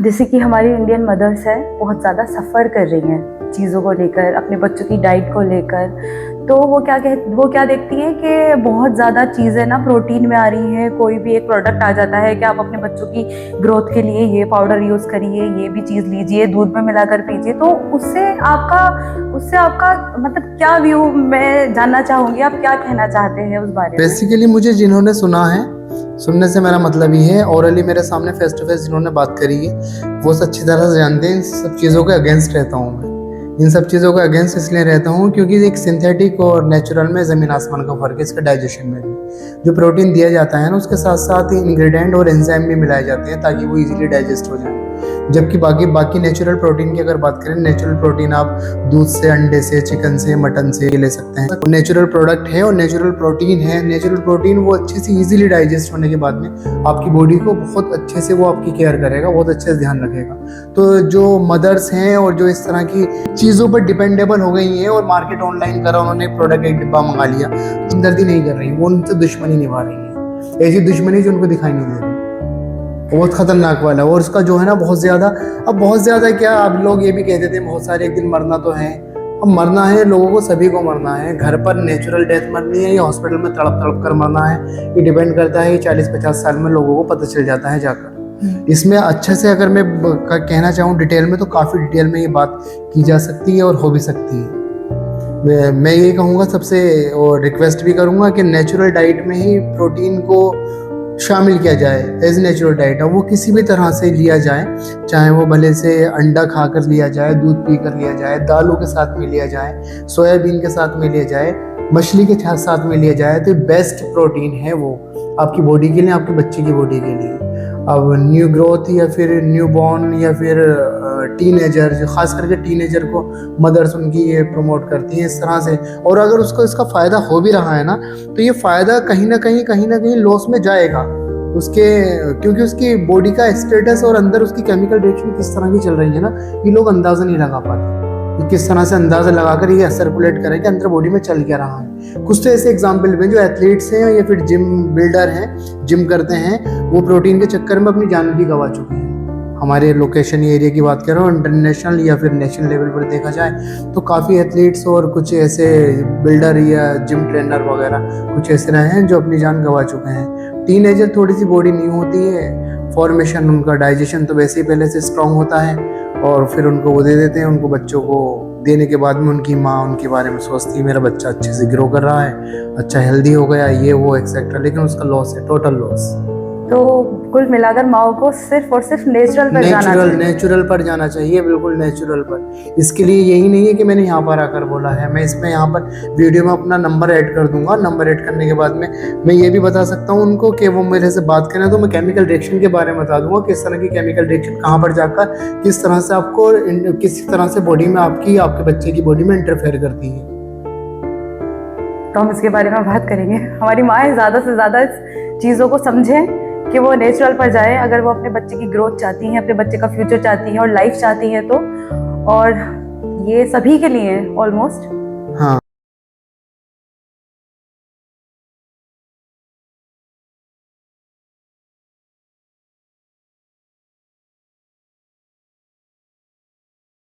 जैसे कि हमारी इंडियन मदर्स है बहुत ज़्यादा सफ़र कर रही हैं चीज़ों को लेकर, अपने बच्चों की डाइट को लेकर। तो वो क्या देखती हैं कि बहुत ज़्यादा चीज़ें ना प्रोटीन में आ रही हैं। कोई भी एक प्रोडक्ट आ जाता है कि आप अपने बच्चों की ग्रोथ के लिए ये पाउडर यूज़ करिए, ये भी चीज़ लीजिए, दूध में मिलाकर पीजिए। तो उससे आपका मतलब क्या व्यू, मैं जानना चाहूँगी आप क्या कहना चाहते हैं उस बारे में। बेसिकली मुझे जिन्होंने सुना है, सुनने से मेरा मतलब ही है, ओरली मेरे सामने फेस टू फेस जिन्होंने बात करी है वो अच्छी तरह से जानते हैं। इन सब चीज़ों के अगेंस्ट रहता हूँ मैं। इन सब चीज़ों का अगेंस्ट इसलिए रहता हूँ क्योंकि एक सिंथेटिक और नेचुरल में ज़मीन आसमान का फ़र्क है। इसका डाइजेशन में भी जो प्रोटीन दिया जाता है ना, उसके साथ साथ इंग्रेडिएंट और एंजाइम भी मिलाए जाते हैं ताकि वो इजीली डाइजेस्ट हो जाए। जबकि बाकी नेचुरल प्रोटीन की अगर बात करें, नेचुरल प्रोटीन आप दूध से, अंडे से, चिकन से, मटन से ले सकते हैं। नेचुरल प्रोडक्ट है और नेचुरल प्रोटीन है। नेचुरल प्रोटीन वो अच्छे से इजीली डाइजेस्ट होने के बाद में आपकी बॉडी को बहुत अच्छे से वो आपकी केयर करेगा, बहुत अच्छे से ध्यान रखेगा। तो जो मदर्स हैं और जो इस तरह की चीज़ों पर डिपेंडेबल हो गई हैं और मार्केट ऑनलाइन करा, उन्होंने प्रोडक्ट एक डिब्बा मंगा लिया, हमदर्दी नहीं कर रही, वो उनसे दुश्मनी निभा रही है। ऐसी दुश्मनी जो उनको दिखाई नहीं दे रही, बहुत खतरनाक वाला। और उसका जो है ना बहुत ज़्यादा क्या, अब लोग ये भी कहते थे बहुत सारे एक दिन मरना तो है। अब मरना है लोगों को, सभी को मरना है। घर पर नेचुरल डेथ मरनी है या हॉस्पिटल में तड़प तड़प कर मरना है, ये डिपेंड करता है। 40-50 साल में लोगों को पता चल जाता है जाकर। इसमें अच्छे से अगर मैं कहना चाहूँ डिटेल में, तो काफ़ी डिटेल में ये बात की जा सकती है और हो भी सकती है। मैं ये कहूँगा सबसे, और रिक्वेस्ट भी करूँगा कि नेचुरल डाइट में ही प्रोटीन को शामिल किया जाए एज नेचुरल डाइट। वो किसी भी तरह से लिया जाए, चाहे वो भले से अंडा खाकर लिया जाए, दूध पी कर लिया जाए, दालों के साथ में लिया जाए, सोयाबीन के साथ में लिया जाए, मछली के साथ में लिया जाए, तो बेस्ट प्रोटीन है वो आपकी बॉडी के लिए, आपके बच्चे की बॉडी के लिए। अब न्यू ग्रोथ या फिर न्यू बॉर्न या फिर टीनेजर, खास करके टीनेजर को मदर्स उनकी ये प्रमोट करती हैं इस तरह से। और अगर उसको इसका फ़ायदा हो भी रहा है ना, तो ये फ़ायदा कहीं ना कहीं लॉस में जाएगा उसके, क्योंकि उसकी बॉडी का स्टेटस और अंदर उसकी केमिकल रिएक्शन किस तरह की चल रही है ना, ये लोग अंदाज़ा नहीं लगा पाते। किस तरह से अंदाज़ा लगाकर ये सर्कुलेट करें कि अंदर बॉडी में चल क्या रहा है। कुछ तो ऐसे एग्जाम्पल भी जो एथलीट्स हैं या फिर जिम बिल्डर हैं, जिम करते हैं, वो प्रोटीन के चक्कर में अपनी जान भी गंवा चुके हैं। हमारे लोकेशन एरिया की बात करो, इंटरनेशनल या फिर नेशनल लेवल पर देखा जाए तो काफ़ी एथलीट्स और कुछ ऐसे बिल्डर या जिम ट्रेनर वगैरह कुछ ऐसे रहे हैं जो अपनी जान गंवा चुके हैं। टीनेजर थोड़ी सी बॉडी न्यू होती है, फॉर्मेशन, उनका डाइजेशन तो वैसे ही पहले से स्ट्रांग होता है, और फिर उनको वो दे देते हैं। उनको बच्चों को देने के बाद में उनकी माँ उनके बारे में सोचती है मेरा बच्चा अच्छे से ग्रो कर रहा है, अच्छा हेल्दी हो गया, ये वो एक्सेट्रा, लेकिन उसका लॉस है, टोटल लॉस। तो कुल मिलाकर माओ को सिर्फ और सिर्फ नेचुरल पर जाना चाहिए, बिल्कुल नेचुरल पर। इसके लिए यही नहीं है कि मैंने यहाँ पर आकर बोला है, मैं इसमें यहाँ पर वीडियो में अपना नंबर ऐड कर दूंगा। नंबर ऐड करने के बाद में मैं ये भी बता सकता हूँ उनको कि वो मेरे से बात करें तो मैं केमिकल रिएक्शन के बारे में बता दूंगा, किस तरह की केमिकल रिएक्शन कहाँ पर जाकर किस तरह से आपको, किस तरह से बॉडी में आपके बच्चे की बॉडी में इंटरफेयर करती है। तो हम इसके बारे में बात करेंगे। हमारी माएँ ज़्यादा से ज़्यादा इस चीज़ों को समझें कि वो नेचुरल पर जाए, अगर वो अपने बच्चे की ग्रोथ चाहती हैं, अपने बच्चे का फ्यूचर चाहती हैं और लाइफ चाहती हैं तो। और ये सभी के लिए ऑलमोस्ट। हाँ।